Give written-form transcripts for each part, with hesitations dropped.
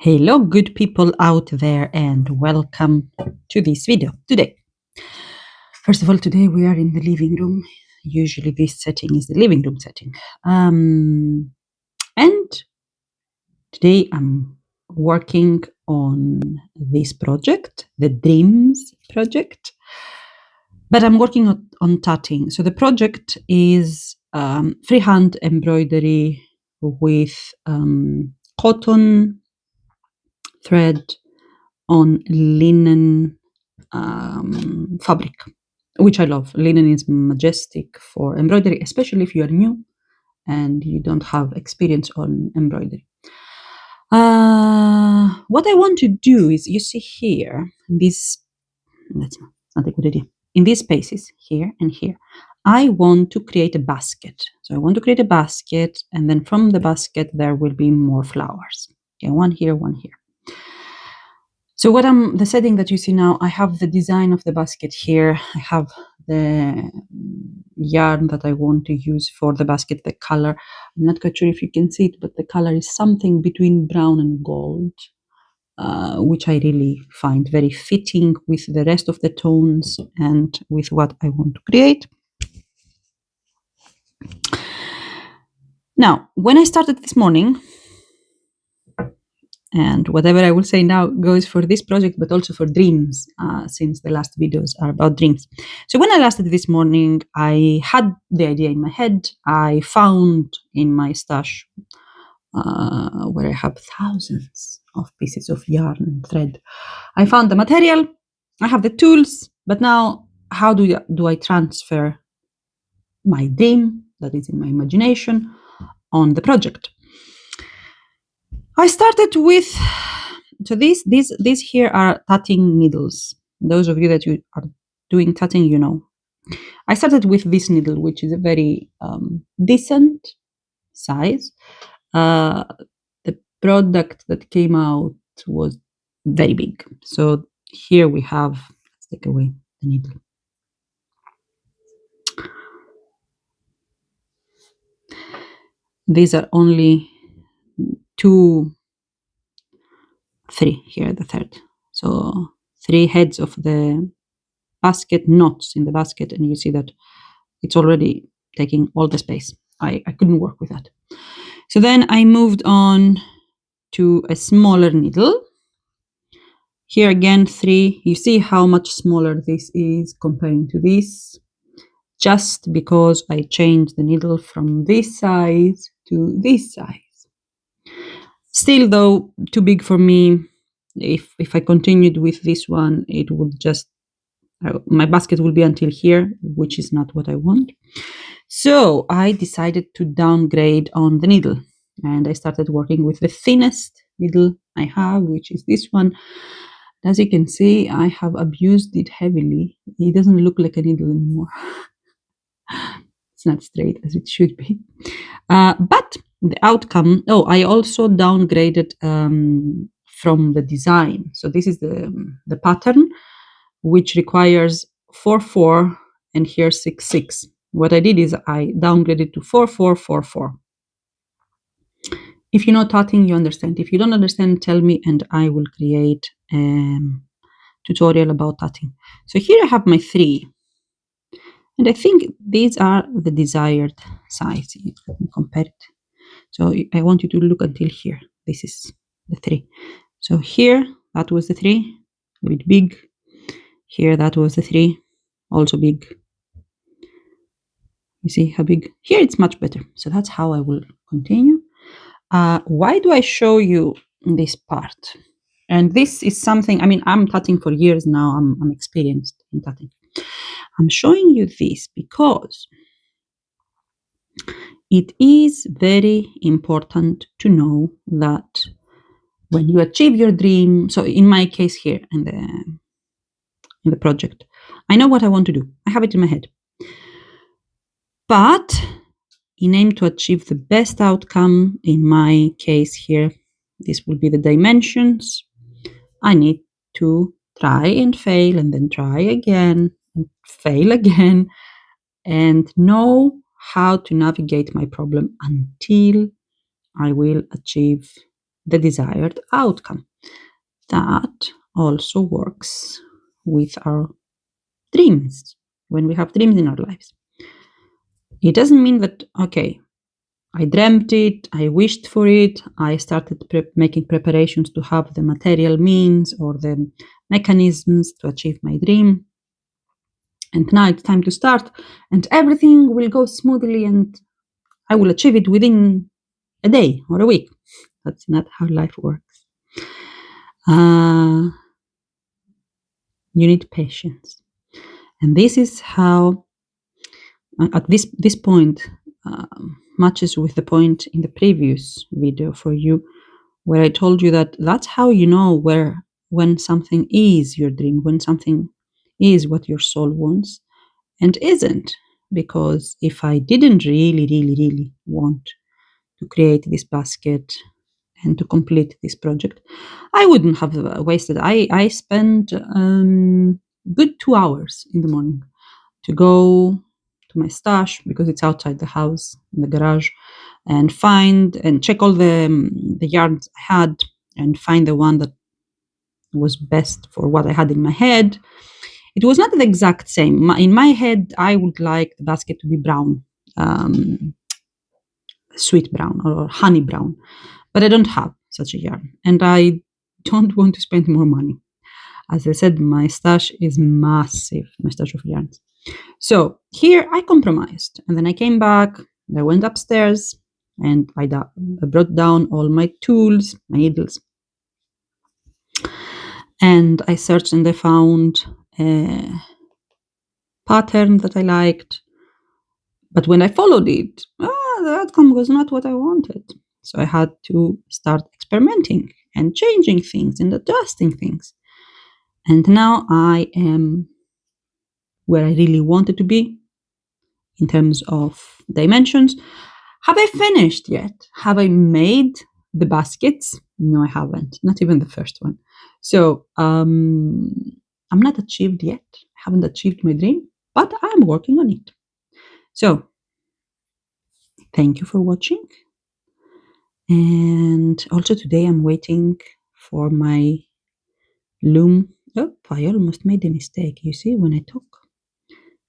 Hello, good people out there, and welcome to this video today. First of all, today we are in the living room. Usually, this setting is the living room setting. And today I'm working on this project, the Dreams project, but I'm working on tatting. So the project is freehand embroidery with cotton thread on linen fabric, which I love. Linen is majestic for embroidery, especially if you are new and you don't have experience on embroidery. What I want to do is, you see here, that's not a good idea. In these spaces, here and here, I want to create a basket. So I want to create a basket, and then from the basket, there will be more flowers. Okay, one here, one here. So the setting that you see now, I have the design of the basket here. I have the yarn that I want to use for the basket, the color. I'm not quite sure if you can see it, but the color is something between brown and gold, which I really find very fitting with the rest of the tones and with what I want to create. Now, when I started this morning, and whatever I will say now goes for this project, but also for dreams, since the last videos are about dreams. So when I lasted this morning, I had the idea in my head. I found in my stash, where I have thousands of pieces of yarn and thread, I found the material, I have the tools, but now how do I transfer my dream that is in my imagination on the project? I started with, so these here are tatting needles. Those of you that you are doing tatting, you know. I started with this needle, which is a very decent size. The product that came out was very big. So here we have, let's take away the needle. These are only 2, 3, here the third. So 3 heads of the basket, knots in the basket, and you see that it's already taking all the space. I couldn't work with that. So then I moved on to a smaller needle. Here again, 3. You see how much smaller this is comparing to this, just because I changed the needle from this size to this size. Still, though, too big for me. If I continued with this one, it would just, my basket will be until here, which is not what I want. So I decided to downgrade on the needle, and I started working with the thinnest needle I have, which is this one. As you can see, I have abused it heavily. It doesn't look like a needle anymore. It's not straight as it should be. But the outcome, I also downgraded from the design. So this is the pattern, which requires 4/4 and here 6/6. What I did is I downgraded to 4/4/4/4. If you know tatting, you understand. If you don't understand, tell me and I will create a tutorial about tatting. So here I have my 3. And I think these are the desired size. Let me compare it. So I want you to look until here. This is the 3. So here, that was the 3, a bit big. Here, that was the 3, also big. You see how big? Here it's much better. So that's how I will continue. Why do I show you this part? And this is something, I mean, I'm tatting for years now. I'm experienced in tatting. I'm showing you this because it is very important to know that when you achieve your dream, so in my case here in the project, I know what I want to do. I have it in my head. But in aim to achieve the best outcome, in my case here, this will be the dimensions. I need to try and fail and then try again and fail again and know how to navigate my problem until I will achieve the desired outcome. That also works with our dreams, when we have dreams in our lives. It doesn't mean that, okay, I dreamt it, I wished for it, I started making preparations to have the material means or the mechanisms to achieve my dream. And now it's time to start, and everything will go smoothly and I will achieve it within a day or a week. That's not how life works. You need patience. And this is how, at this point, matches with the point in the previous video for you, where I told you that that's how you know when something is your dream, when something is what your soul wants and isn't. Because if I didn't really want to create this basket and to complete this project, I wouldn't have wasted. I spent good 2 hours in the morning to go to my stash, because it's outside the house in the garage, and find and check all the yarns I had and find the one that was best for what I had in my head. It was not the exact same. In my head, I would like the basket to be brown, sweet brown or honey brown, but I don't have such a yarn, and I don't want to spend more money. As I said, my stash is massive, my stash of yarns. So here I compromised, and then I came back, I went upstairs, and I brought down all my tools, my needles, and I searched and I found a pattern that I liked. But when I followed it, the outcome was not what I wanted. So I had to start experimenting and changing things and adjusting things. And now I am where I really wanted to be in terms of dimensions. Have I finished yet? Have I made the baskets? No, I haven't. Not even the first one. So I'm not achieved yet. I haven't achieved my dream, but I'm working on it. So thank you for watching. And also today I'm waiting for my loom. Oh, I almost made a mistake. You see, when I talk,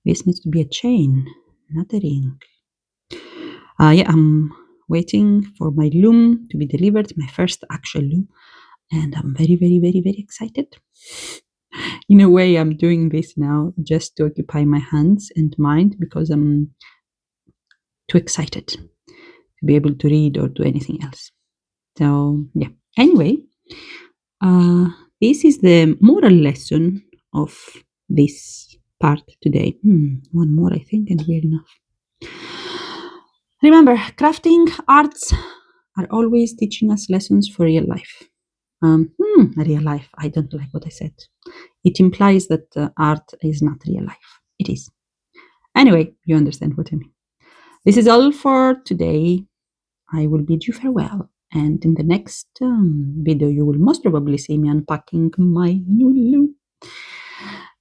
this needs to be a chain, not a ring. Yeah, I'm waiting for my loom to be delivered, my first actual loom, and I'm very excited. In a way, I'm doing this now just to occupy my hands and mind, because I'm too excited to be able to read or do anything else. So yeah, anyway, this is the moral lesson of this part today. One more, I think, and we're enough. Remember, crafting arts are always teaching us lessons for real life. Real life, I don't like what I said. It implies that art is not real life. It is. Anyway, you understand what I mean. This is all for today. I will bid you farewell. And in the next video, you will most probably see me unpacking my new loom.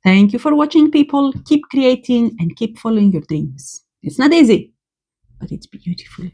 Thank you for watching, people. Keep creating and keep following your dreams. It's not easy, but it's beautiful.